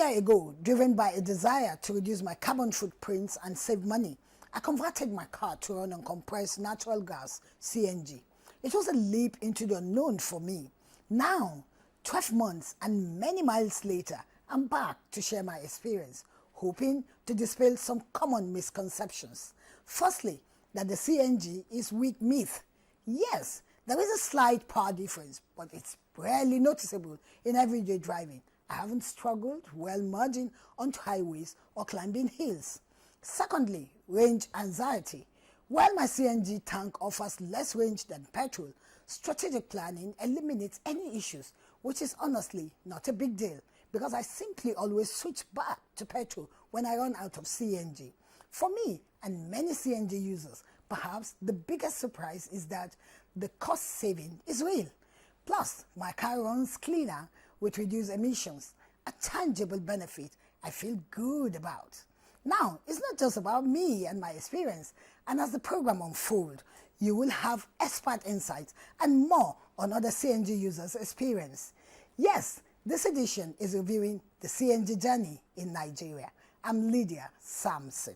year ago, driven by a desire to reduce my carbon footprints and save money, I converted my car to run on compressed natural gas, CNG. It was a leap into the unknown for me. Now, 12 months and many miles later, I'm back to share my experience, hoping to dispel some common misconceptions. Firstly, that the CNG is weak myth. Yes, there is a slight power difference, but it's rarely noticeable in everyday driving. I haven't struggled while merging onto highways or climbing hills. Secondly, range anxiety. While my CNG tank offers less range than petrol, strategic planning eliminates any issues, which is honestly not a big deal because I simply always switch back to petrol when I run out of CNG. For me and many CNG users, perhaps the biggest surprise is that the cost saving is real. Plus, my car runs cleaner with reduced emissions, a tangible benefit I feel good about. Now, it's not just about me and my experience, and as the program unfolds, you will have expert insights and more on other CNG users' experience. Yes, this edition is reviewing the CNG journey in Nigeria. I'm Lydia Sampson.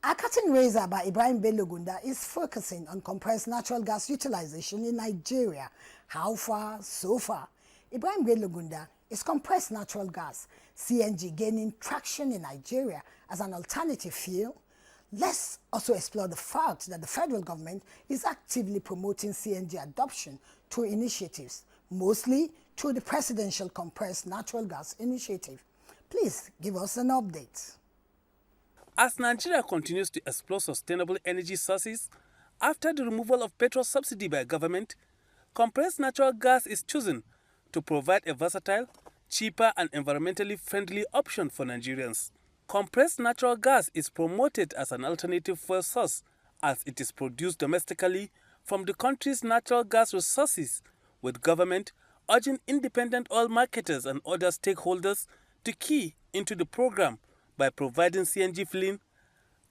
Our curtain raiser by Ibrahim Bello Gunda is focusing on compressed natural gas utilization in Nigeria. How far? So far. Ibrahim Bello Gunda is compressed natural gas, CNG, gaining traction in Nigeria as an alternative fuel. Let's also explore the fact that the federal government is actively promoting CNG adoption through initiatives, mostly through the Presidential Compressed Natural Gas Initiative. Please give us an update. As Nigeria continues to explore sustainable energy sources, after the removal of petrol subsidy by government, compressed natural gas is chosen to provide a versatile, cheaper and environmentally friendly option for Nigerians. Compressed natural gas is promoted as an alternative fuel source as it is produced domestically from the country's natural gas resources, with government urging independent oil marketers and other stakeholders to key into the program by providing CNG filling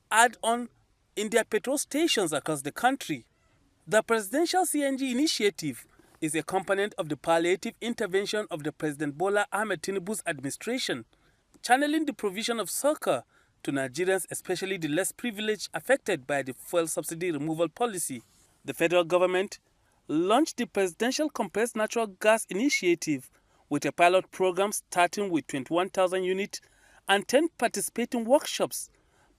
add-on in their petrol stations across the country. The Presidential CNG Initiative is a component of the palliative intervention of the President Bola Ahmed Tinubu's administration, channeling the provision of succor to Nigerians, especially the less privileged affected by the fuel subsidy removal policy. The federal government launched the Presidential Compressed Natural Gas Initiative with a pilot program starting with 21,000 units and 10 participating workshops,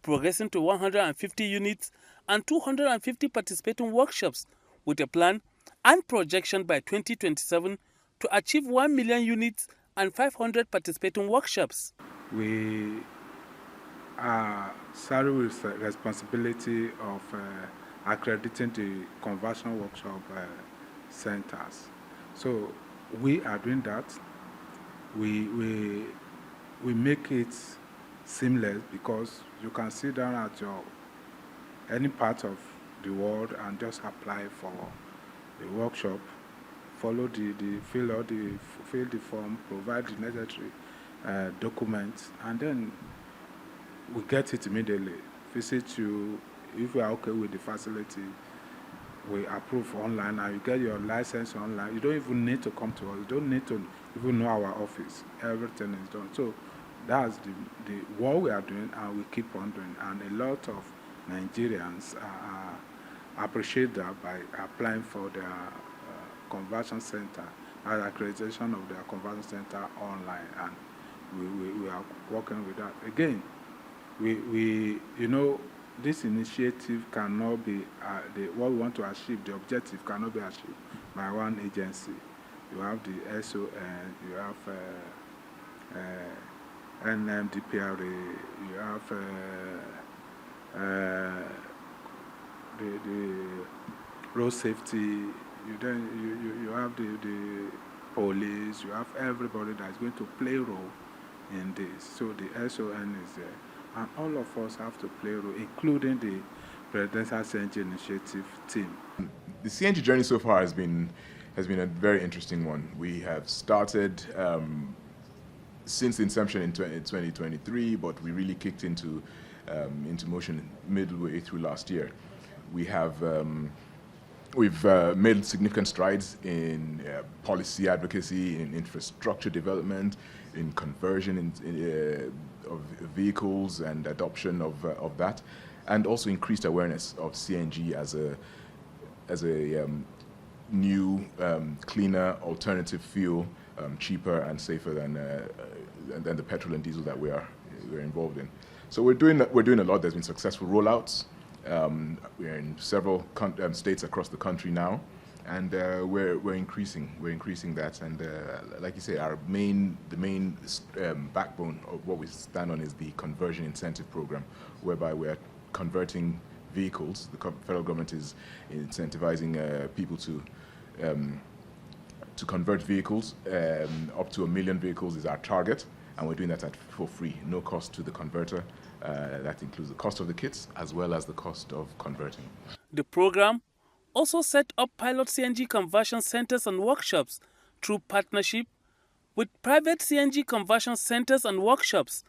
progressing to 150 units and 250 participating workshops, with a plan and projection by 2027 to achieve 1 million units and 500 participating workshops. We are saddled with the responsibility of accrediting the conversion workshop centers. So we are doing that. We make it seamless because you can sit down at any part of the world and just apply for the workshop, follow fill the form, provide the necessary documents, and then we get it immediately. Visit you, if you are okay with the facility, we approve online and you get your license online. You don't even need to come to us. You don't need to even know our office. Everything is done. So that's the what we are doing, and we keep on doing. And a lot of Nigerians appreciate that by applying for their conversion center, accreditation of their conversion center online, and we are working with that. Again, we this initiative cannot be what we want to achieve. The objective cannot be achieved by one agency. You have the SON, you have NMDPRA, you have the road safety. You have the police. You have everybody that is going to play a role in this. So the SON is there. And all of us have to play a role, including the Presidential CNG Initiative team. The CNG journey so far has been a very interesting one. We have started since inception in 2023, but we really kicked into motion midway through last year. We have We've made significant strides in policy advocacy, in infrastructure development, in conversion of vehicles and adoption of that, and also increased awareness of CNG as a new, cleaner alternative fuel, cheaper and safer than the petrol and diesel that we're involved in. So we're doing a lot. There's been successful rollouts. We're in several states across the country now, and we're increasing that. And like you say, the main backbone of what we stand on is the conversion incentive program, whereby we're converting vehicles. The federal government is incentivizing people to convert vehicles. Up to 1 million vehicles is our target, and we're doing that for free, no cost to the converter. That includes the cost of the kits as well as the cost of converting. The program also set up pilot CNG conversion centers and workshops through partnership with private CNG conversion centers and workshops,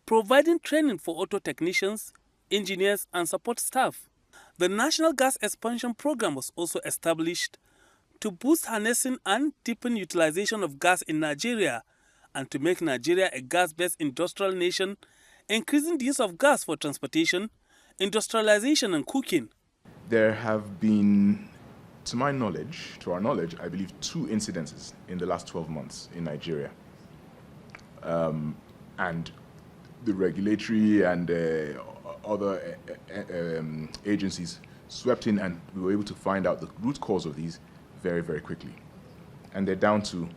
providing training for auto technicians, engineers, and support staff. The National Gas Expansion Program was also established to boost harnessing and deepen utilization of gas in Nigeria and to make Nigeria a gas-based industrial nation, increasing the use of gas for transportation, industrialization, and cooking. There have been, to our knowledge, I believe 2 incidences in the last 12 months in Nigeria. And the regulatory and other agencies swept in, and we were able to find out the root cause of these very, very quickly. And they're down to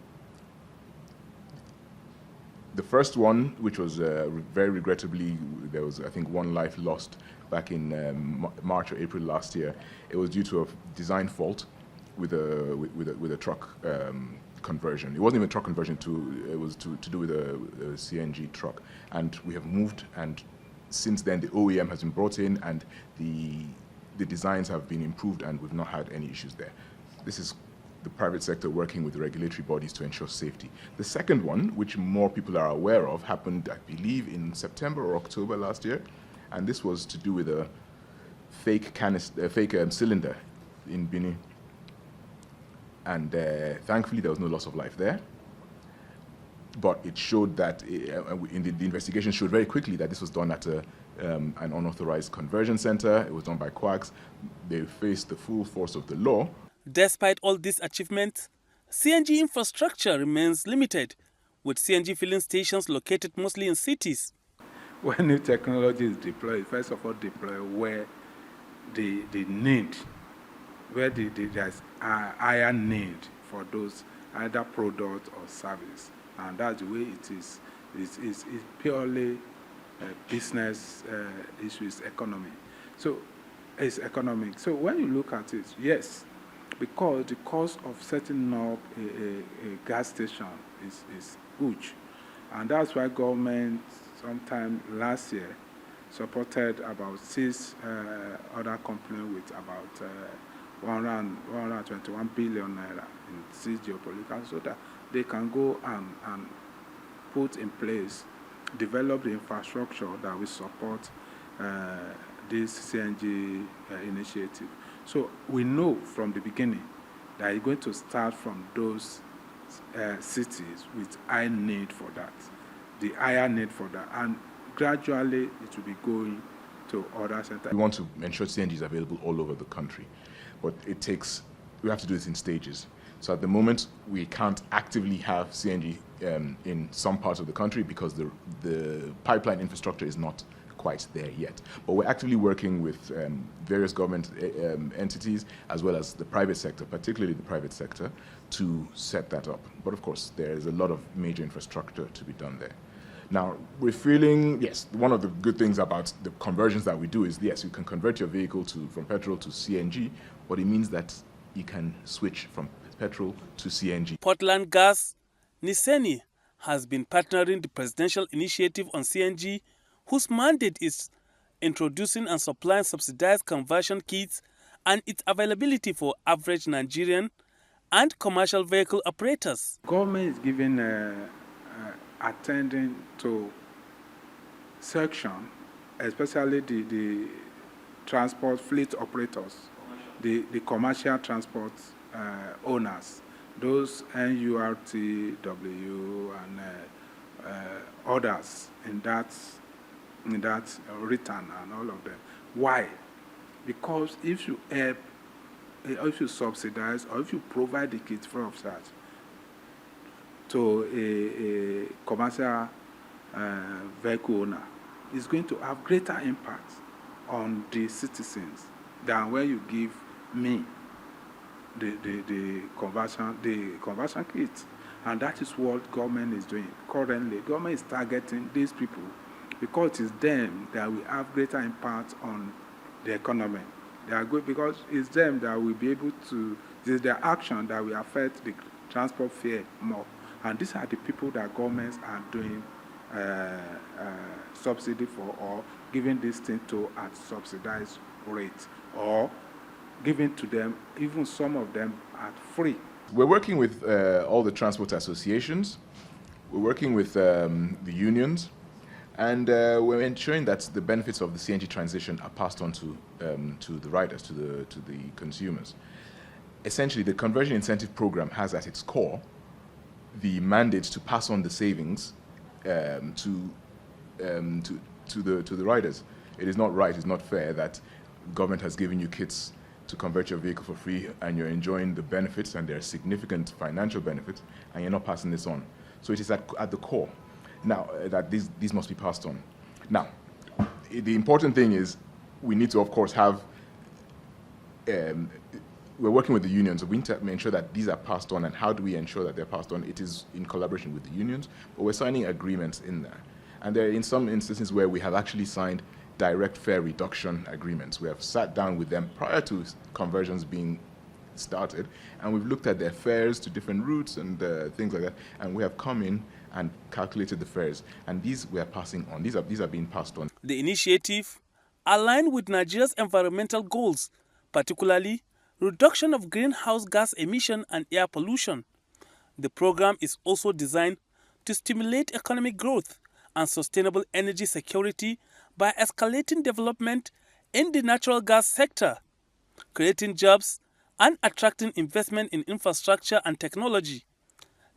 the first one, which was very regrettably, there was, I think, 1 life lost back in March or April last year. It was due to a design fault with a truck conversion. It wasn't even a truck conversion, it was to do with a CNG truck. And we have moved, and since then the OEM has been brought in, and the designs have been improved, and we've not had any issues there. This is the private sector working with the regulatory bodies to ensure safety. The second one, which more people are aware of, happened, I believe, in September or October last year, and this was to do with a fake cylinder in Benin. And thankfully, there was no loss of life there. But it showed that, the investigation showed very quickly that this was done at an unauthorized conversion center. It was done by quacks. They faced the full force of the law. Despite all these achievements, CNG infrastructure remains limited, with CNG filling stations located mostly in cities. When new technology is deployed, first of all, deploy where the need, where there's a higher need for those either product or service. And that's the way it is. It's purely business issues, economy. So it's economic. So when you look at it, yes, because the cost of setting up a gas station is huge. And that's why government sometime last year supported about 6 other companies with about 121 billion naira in 6 geopolitical, so that they can go and put in place, develop the infrastructure that will support this CNG initiative. So we know from the beginning that you're going to start from those cities with high need for that, the higher need for that, and gradually it will be going to other centers. We want to ensure CNG is available all over the country, but we have to do this in stages. So at the moment, we can't actively have CNG in some parts of the country because the pipeline infrastructure is not quite there yet. But we're actively working with various government entities as well as the private sector, particularly the private sector, to set that up. But of course, there's a lot of major infrastructure to be done there. Now, we're feeling, yes, one of the good things about the conversions that we do is, yes, you can convert your vehicle from petrol to CNG, but it means that you can switch from petrol to CNG. Portland Gas, Niseni, has been partnering the Presidential Initiative on CNG, whose mandate is introducing and supplying subsidized conversion kits and its availability for average Nigerian and commercial vehicle operators. Government is giving attending to section, especially the transport fleet operators, the commercial transport owners, those NURTW and others in that return and all of them. Why? Because if you help, if you subsidize, or if you provide the kit free of charge to a commercial vehicle owner, it's going to have greater impact on the citizens than when you give me the conversion kit. And that is what government is doing currently. Government is targeting these people because it is them that will have greater impact on the economy. They are good because it's them that will be able to, it is their action that will affect the transport fare more. And these are the people that governments are doing subsidy for, or giving this thing to at subsidized rate, or giving to them, even some of them at free. We're working with all the transport associations, we're working with the unions, and we're ensuring that the benefits of the CNG transition are passed on to the riders, to the consumers. Essentially, the Conversion Incentive Programme has at its core the mandate to pass on the savings to the riders. It is not right, it's not fair that government has given you kits to convert your vehicle for free and you're enjoying the benefits, and there are significant financial benefits, and you're not passing this on. So it is at the core now that these must be passed on. Now, the important thing is we need to, of course, have we're working with the unions, so we need to ensure that these are passed on. And how do we ensure that they're passed on? It is in collaboration with the unions, but we're signing agreements in there. And there are in some instances where we have actually signed direct fare reduction agreements. We have sat down with them prior to conversions being started, and we've looked at their fares to different routes and things like that, and we have come in and calculated the fares, and these we are passing on. These are being passed on. The initiative aligned with Nigeria's environmental goals, particularly reduction of greenhouse gas emission and air pollution. The program is also designed to stimulate economic growth and sustainable energy security by escalating development in the natural gas sector, creating jobs, and attracting investment in infrastructure and technology.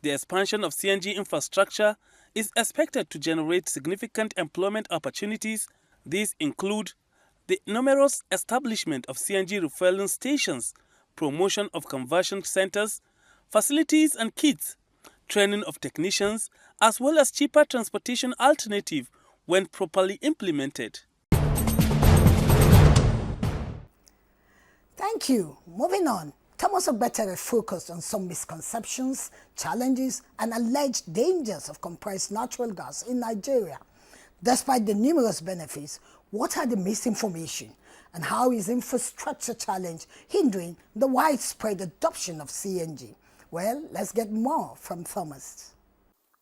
The expansion of CNG infrastructure is expected to generate significant employment opportunities. These include the numerous establishment of CNG refueling stations, promotion of conversion centers, facilities and kits, training of technicians, as well as cheaper transportation alternative when properly implemented. Thank you. Moving on, Thomas Obetere focused on some misconceptions, challenges, and alleged dangers of compressed natural gas in Nigeria. Despite the numerous benefits, what are the misinformation, and how is infrastructure challenge hindering the widespread adoption of CNG? Well, let's get more from Thomas.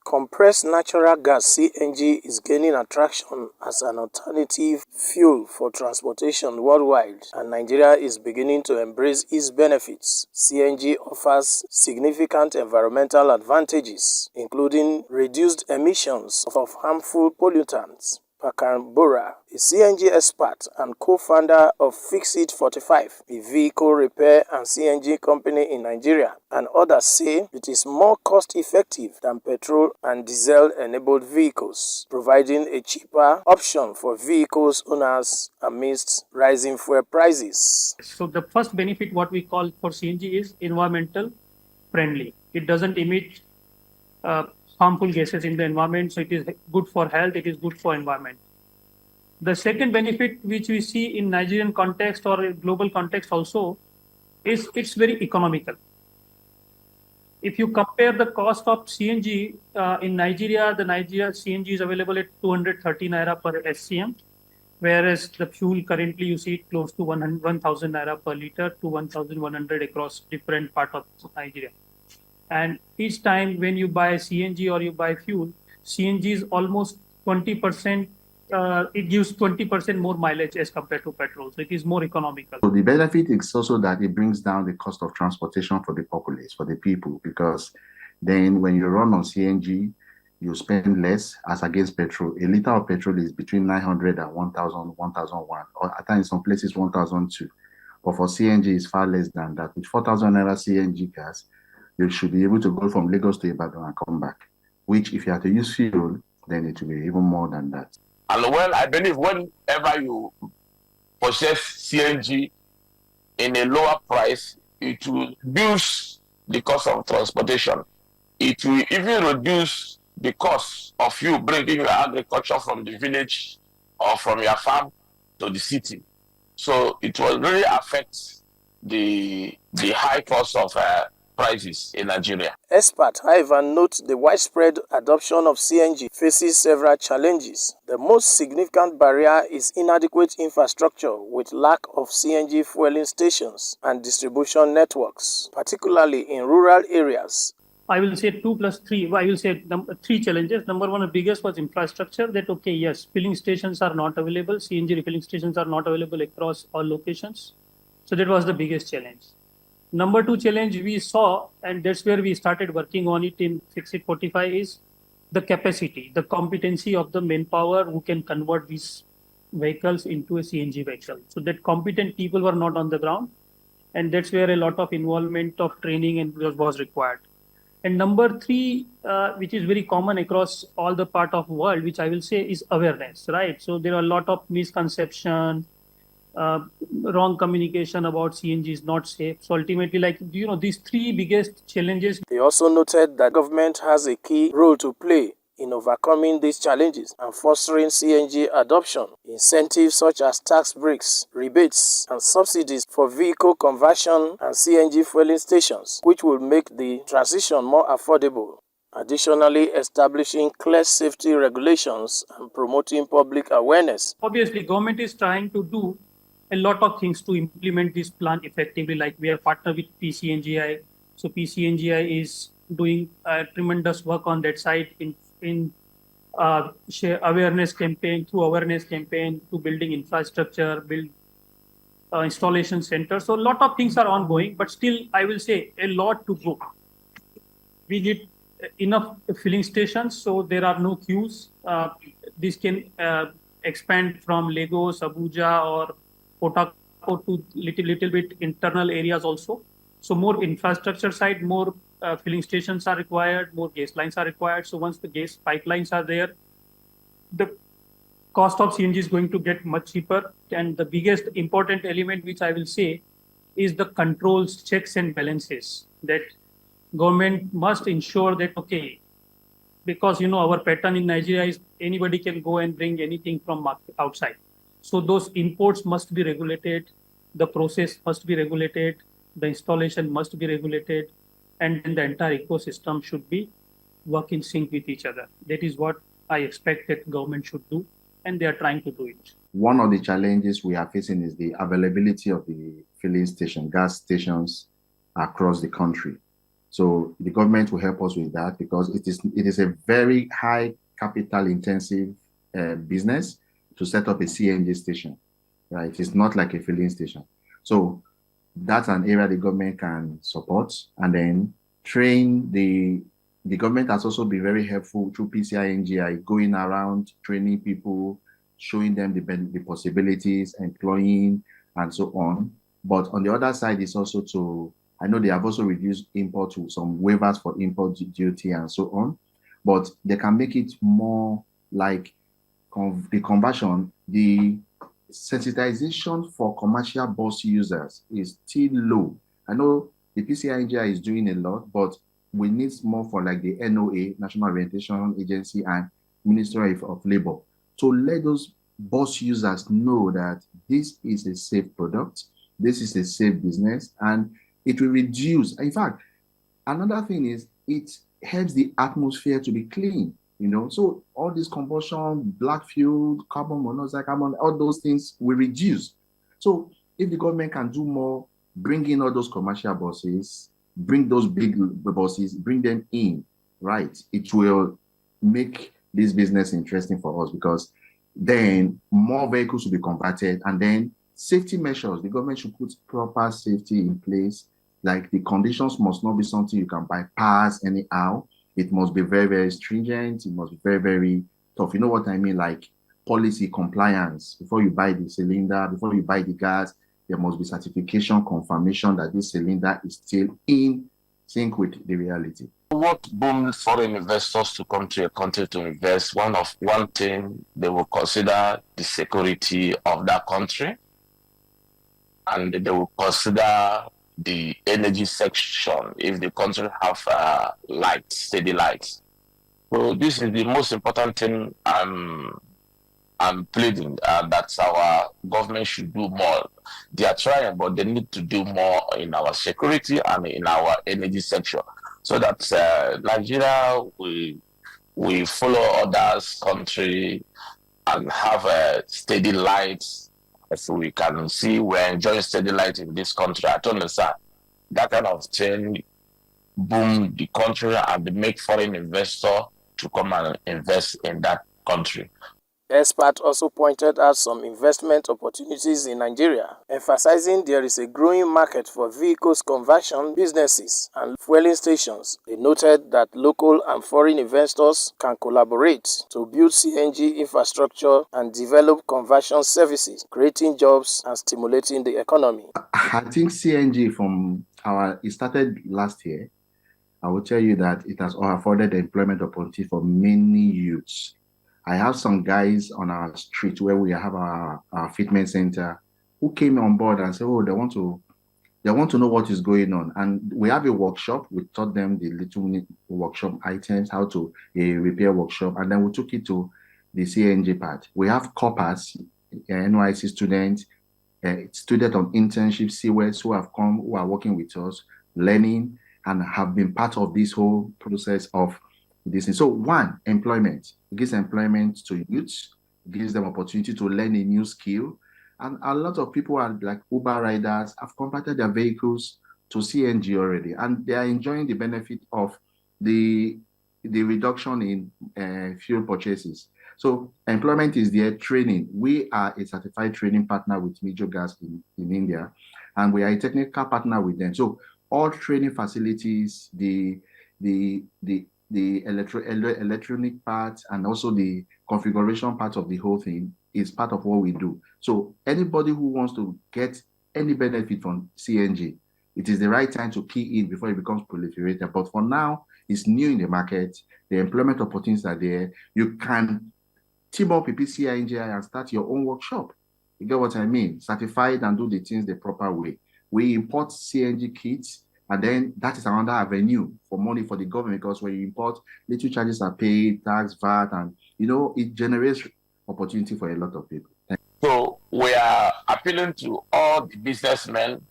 Compressed natural gas (CNG) is gaining attraction as an alternative fuel for transportation worldwide, and Nigeria is beginning to embrace its benefits. CNG offers significant environmental advantages, including reduced emissions of harmful pollutants. Pakan Bora, a CNG expert and co-founder of Fixit 45, a vehicle repair and CNG company in Nigeria, and others say it is more cost-effective than petrol and diesel-enabled vehicles, providing a cheaper option for vehicles owners amidst rising fuel prices. So the first benefit, what we call for CNG, is environmental friendly. It doesn't emit harmful gases in the environment, so it is good for health, it is good for environment. The second benefit which we see in Nigerian context or global context also is it's very economical. If you compare the cost of CNG in Nigeria, the Nigeria CNG is available at 230 naira per SCM, whereas the fuel currently you see it close to 1,000 naira per liter to 1,100 across different parts of Nigeria. And each time when you buy CNG or you buy fuel, CNG is almost 20%, it gives 20% more mileage as compared to petrol. So it is more economical. So the benefit is also that it brings down the cost of transportation for the populace, for the people, because then when you run on CNG, you spend less as against petrol. A liter of petrol is between 900 and 1,000, 1,001, or at times in some places 1,002. But for CNG, it's far less than that. With 4,000 naira CNG gas, you should be able to go from Lagos to Ibadan and come back, which if you have to use fuel, then it will be even more than that. And well, I believe whenever you possess CNG in a lower price, it will reduce the cost of transportation. It will even reduce the cost of you bringing your agriculture from the village or from your farm to the city. So it will really affect the high cost of prices in Nigeria. Experts, however, note the widespread adoption of CNG faces several challenges. The most significant barrier is inadequate infrastructure with lack of CNG fueling stations and distribution networks, particularly in rural areas. I will say 2 plus 3. I will say three challenges. Number one, the biggest was infrastructure. That okay, yes, filling stations are not available. CNG refilling stations are not available across all locations. So that was the biggest challenge. Number two challenge we saw, and that's where we started working on it in Fix It 45, is the capacity, the competency of the manpower who can convert these vehicles into a CNG vehicle. So that competent people were not on the ground, and that's where a lot of involvement of training and was required. And number three, which is very common across all the part of world, which I will say is awareness, right? So there are a lot of misconception, wrong communication about CNG is not safe. So ultimately, these three biggest challenges. They also noted that government has a key role to play in overcoming these challenges and fostering CNG adoption. Incentives such as tax breaks, rebates, and subsidies for vehicle conversion and CNG fueling stations, which will make the transition more affordable. Additionally, establishing clear safety regulations and promoting public awareness. Obviously, government is trying to do a lot of things to implement this plan effectively. Like we are partnered with PCNGI. So PCNGI is doing tremendous work on that side in share awareness campaign, to building infrastructure, build installation centers. So a lot of things are ongoing, but still I will say a lot to go. We need enough filling stations, so there are no queues. This can expand from Lagos, Abuja, or Port Harcourt to little bit internal areas also. So more infrastructure side, more filling stations are required, more gas lines are required. So once the gas pipelines are there, the cost of CNG is going to get much cheaper. And the biggest important element, which I will say, is the controls, checks and balances, that government must ensure that, okay, because our pattern in Nigeria is anybody can go and bring anything from outside. So those imports must be regulated, the process must be regulated, the installation must be regulated, and then the entire ecosystem should be work in sync with each other. That is what I expect that government should do, and they are trying to do it. One of the challenges we are facing is the availability of the filling station, gas stations across the country. So the government will help us with that, because it is a very high capital intensive business to set up a CNG station, right? It's not like a filling station. So that's an area the government can support, and then train the government has also been very helpful through PCI-NGI, going around training people, showing them the possibilities, employing, and so on. But on the other side is also I know they have also reduced import to some waivers for import duty and so on, but they can make it more like the conversion. The sensitization for commercial bus users is still low. I know the PCI-NGI is doing a lot, but we need more for like the NOA, National Orientation Agency, and Ministry of Labor, to let those bus users know that this is a safe product, this is a safe business, and it will reduce. In fact, another thing is it helps the atmosphere to be clean. So all this combustion, black fuel, carbon monoxide, all those things will reduce. So if the government can do more, bring in all those commercial buses, bring those big buses, bring them in, right? It will make this business interesting for us, because then more vehicles will be converted, and then safety measures. The government should put proper safety in place. Like the conditions must not be something you can bypass anyhow. It must be very, very stringent. It must be very, very tough. You know what I mean? Like policy compliance. Before you buy the cylinder, before you buy the gas, there must be certification confirmation that this cylinder is still in sync with the reality. What booms foreign investors to come to a country to invest? One thing they will consider the security of that country, and they will consider the energy section if the country have steady lights. So this is the most important thing I'm pleading that our government should do more. They are trying, but they need to do more in our security and in our energy sector, so that Nigeria we follow others country and have a steady lights. So we can see we're enjoying steady light in this country. I don't understand that kind of thing boom the country and make foreign investor to come and invest in that country. Experts also pointed out some investment opportunities in Nigeria, emphasizing there is a growing market for vehicles conversion businesses and fueling stations. They noted that local and foreign investors can collaborate to build CNG infrastructure and develop conversion services, creating jobs and stimulating the economy. I think CNG it started last year. I will tell you that it has afforded employment opportunity for many youths. I have some guys on our street where we have our fitment center who came on board and said, oh, they want to know what is going on. And we have a workshop. We taught them the little workshop items, how to repair workshop. And then we took it to the CNG part. We have corpers, NYC students, students on internship, CWES who have come, who are working with us, learning, and have been part of this whole process of this. So one, employment. It gives employment to youths, gives them opportunity to learn a new skill. And a lot of people are like Uber riders have converted their vehicles to CNG already, and they are enjoying the benefit of the reduction in fuel purchases. So employment is there, training. We are a certified training partner with Major Gas in India, and we are a technical partner with them. So all training facilities, the electronic part and also the configuration part of the whole thing is part of what we do. So anybody who wants to get any benefit from CNG, it is the right time to key in before it becomes proliferated. But for now, it's new in the market. The employment opportunities are there. You can team up with PCI and start your own workshop. You get what I mean? Certified and do the things the proper way. We import CNG kits, and then that is another avenue for money for the government, because when you import, little charges are paid, tax, VAT, and it generates opportunity for a lot of people. So we are appealing to all the businessmen,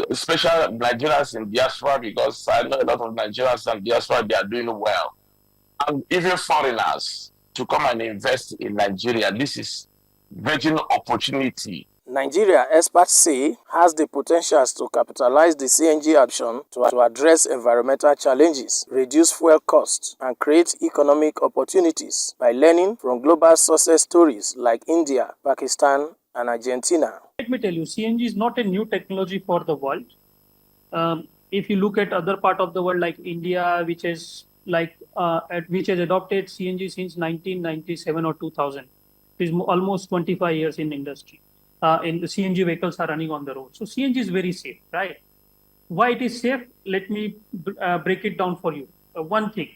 especially Nigerians in diaspora, because I know a lot of Nigerians in diaspora, they are doing well. And even foreigners to come and invest in Nigeria. This is virgin opportunity. Nigeria, experts say, has the potential to capitalize the CNG option to address environmental challenges, reduce fuel costs, and create economic opportunities by learning from global success stories like India, Pakistan, and Argentina. Let me tell you, CNG is not a new technology for the world. If you look at other part of the world like India, which has adopted CNG since 1997 or 2000, it is almost 25 years in industry. In the CNG vehicles are running on the road. So CNG is very safe, right? Why it is safe? Let me break it down for you. One thing,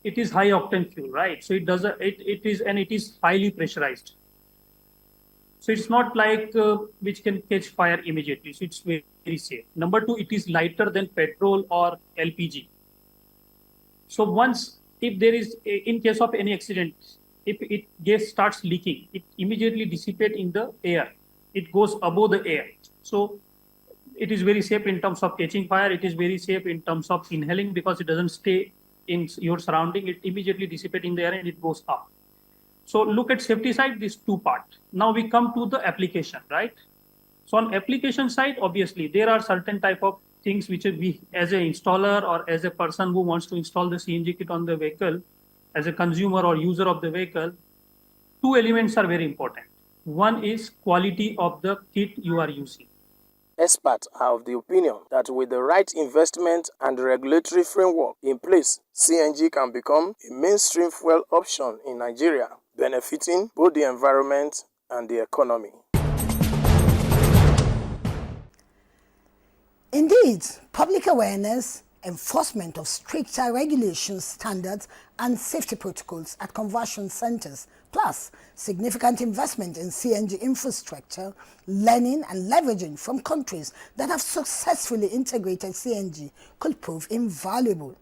it is high octane fuel, right? So it is highly pressurized. So it's not like which can catch fire immediately. So it's very, very safe. Number two, it is lighter than petrol or LPG. So if there is, in case of any accident, if gas starts leaking, it immediately dissipates in the air. It goes above the air. So it is very safe in terms of catching fire. It is very safe in terms of inhaling, because it doesn't stay in your surrounding. It immediately dissipates in the air and it goes up. So look at safety side, these two parts. Now we come to the application, right? So on application side, obviously, there are certain type of things which we, as an installer or as a person who wants to install the CNG kit on the vehicle, as a consumer or user of the vehicle, two elements are very important. One is quality of the kit you are using. Experts are of the opinion that with the right investment and regulatory framework in place, CNG can become a mainstream fuel option in Nigeria, benefiting both the environment and the economy. Indeed, public awareness, enforcement of stricter regulations, standards and safety protocols at conversion centers, plus significant investment in CNG infrastructure, learning and leveraging from countries that have successfully integrated CNG could prove invaluable.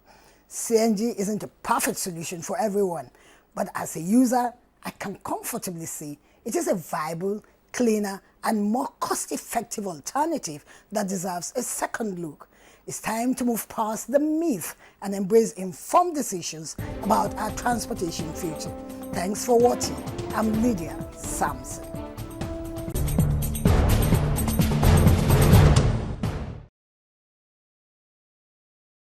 CNG isn't a perfect solution for everyone, but as a user, I can comfortably say it is a viable, cleaner and more cost-effective alternative that deserves a second look. It's time to move past the myth and embrace informed decisions about our transportation future. Thanks for watching. I'm Lydia Sampson.